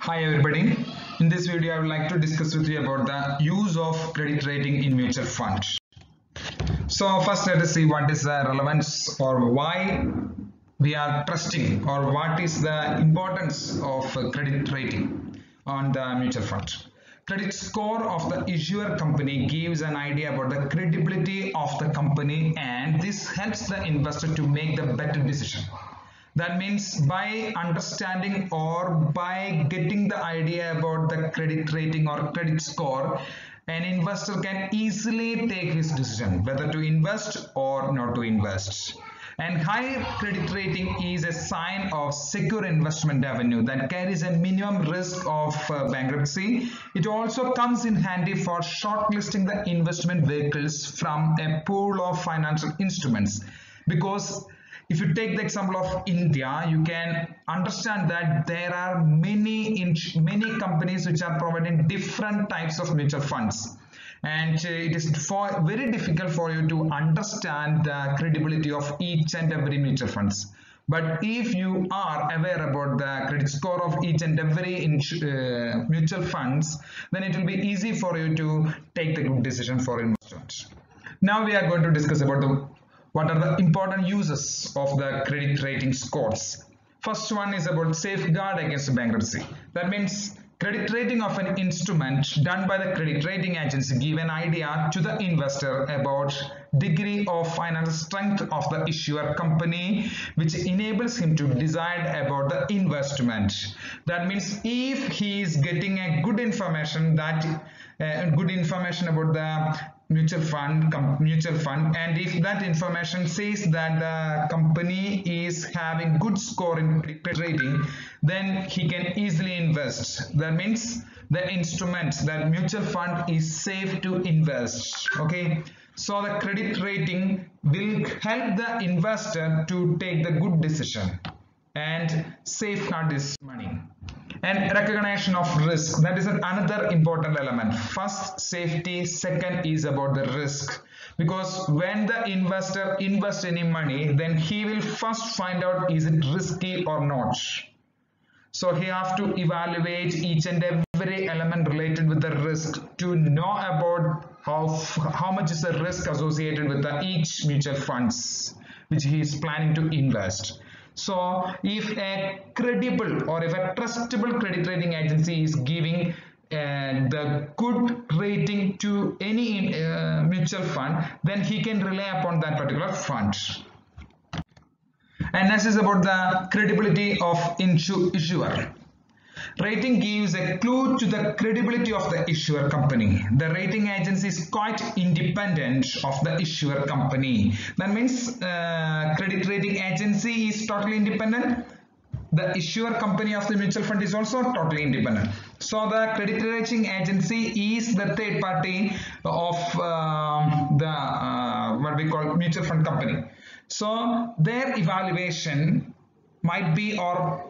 Hi everybody. In this video I would like to discuss with you about the use of credit rating in mutual funds. So first let us see what is the relevance or why we are trusting or what is the importance of credit rating on the mutual fund. Credit score of the issuer company gives an idea about the credibility of the company, and this helps the investor to make the better decision. That means by understanding or by getting the idea about the credit rating or credit score, an investor can easily take his decision whether to invest or not to invest. And high credit rating is a sign of secure investment avenue that carries a minimum risk of bankruptcy. It also comes in handy for shortlisting the investment vehicles from a pool of financial instruments, because if you take the example of India, you can understand that there are many companies which are providing different types of mutual funds, and it is very difficult for you to understand the credibility of each and every mutual funds. But if you are aware about the credit score of each and every mutual funds, then it will be easy for you to take the good decision for investment. Now we are going to discuss about what are the important uses of the credit rating scores. First one is about safeguard against bankruptcy. That means credit rating of an instrument done by the credit rating agency give an idea to the investor about degree of financial strength of the issuer company, which enables him to decide about the investment. That means if he is getting a good information about the mutual fund, and if that information says that the company is having good score in credit rating, then he can easily invest. That means the instrument, that mutual fund is safe to invest. Okay, so the credit rating will help the investor to take the good decision and safeguard his money. And recognition of risk, that is another important element. First, safety. Second is about the risk, because when the investor invests any money, then he will first find out is it risky or not. So he have to evaluate each and every element related with the risk to know about how much is the risk associated with each mutual funds which he is planning to invest. So if a credible or if a trustable credit rating agency is giving the good rating to any mutual fund, then he can rely upon that particular fund. And next is about the credibility of issuer. Rating gives a clue to the credibility of the issuer company. The rating agency is quite independent of the issuer company. That means credit rating agency is totally independent. The issuer company of the mutual fund is also totally independent. So the credit rating agency is the third party of what we call mutual fund company. So their evaluation might be, or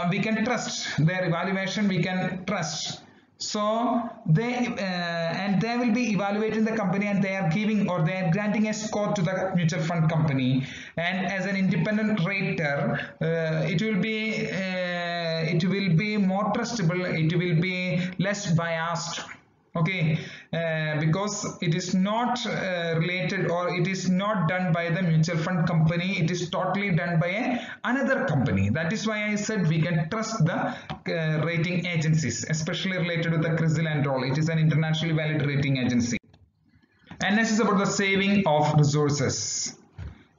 we can trust their evaluation, we can trust. So they will be evaluating the company, and they are giving or they are granting a score to the mutual fund company, and as an independent rater, it will be more trustable, it will be less biased. Okay, because it is not related, or it is not done by the mutual fund company, it is totally done by another company. That is why I said we can trust the rating agencies, especially related with the CRISIL and all. It is an internationally valid rating agency. And next is about the saving of resources.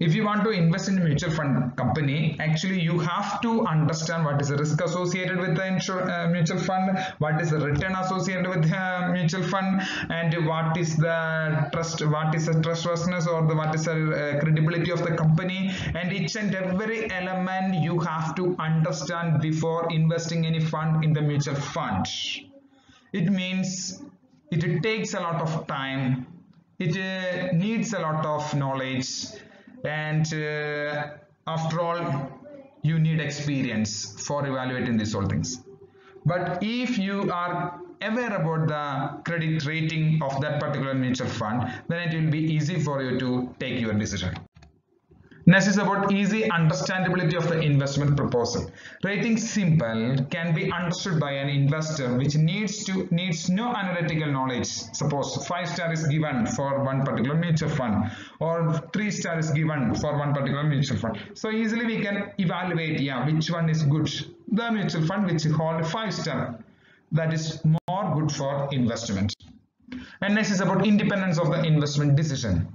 If you want to invest in a mutual fund company, actually you have to understand what is the risk associated with the mutual fund, what is the return associated with the mutual fund, and what is the trustworthiness, or what is the credibility of the company. And each and every element you have to understand before investing any fund in the mutual fund. It means it takes a lot of time, it needs a lot of knowledge, and after all you need experience for evaluating these all things. But if you are aware about the credit rating of that particular mutual fund, then it will be easy for you to take your decision. Next is about easy understandability of the investment proposal. Rating simple can be understood by an investor which needs no analytical knowledge. Suppose 5-star is given for one particular mutual fund or 3-star is given for one particular mutual fund. So easily we can evaluate which one is good. The mutual fund which hold 5-star, that is more good for investment. And next is about independence of the investment decision.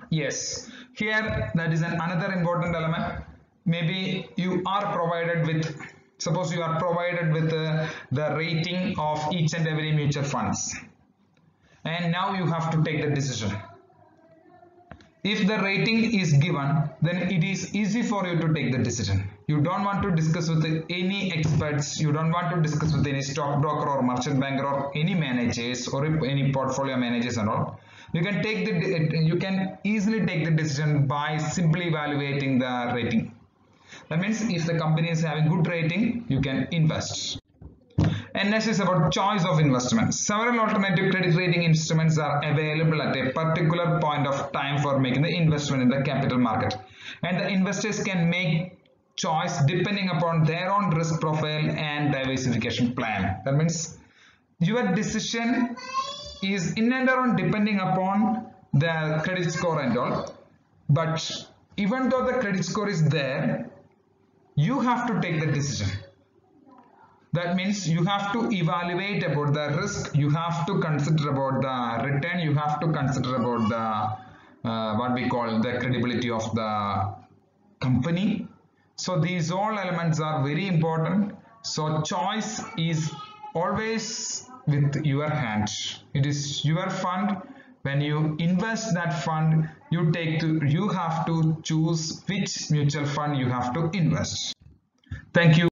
Yes, here that is another important element. Maybe you are provided with, suppose you are provided with the rating of each and every mutual funds, and now you have to take the decision. If the rating is given, then it is easy for you to take the decision. You don't want to discuss with any experts, you don't want to discuss with any stockbroker or merchant banker or any managers or any portfolio managers and all. You can easily take the decision by simply evaluating the rating. That means if the company is having good rating, you can invest. And next is about choice of investment. Several alternative credit rating instruments are available at a particular point of time for making the investment in the capital market. And the investors can make choice depending upon their own risk profile and diversification plan. That means your decision is in and around depending upon the credit score and all. But even though the credit score is there, you have to take the decision. That means you have to evaluate about the risk, you have to consider about the return, you have to consider about the what we call the credibility of the company. So these all elements are very important. So choice is always with your hand. It is your fund. When you invest that fund, you have to choose which mutual fund you have to invest. Thank you.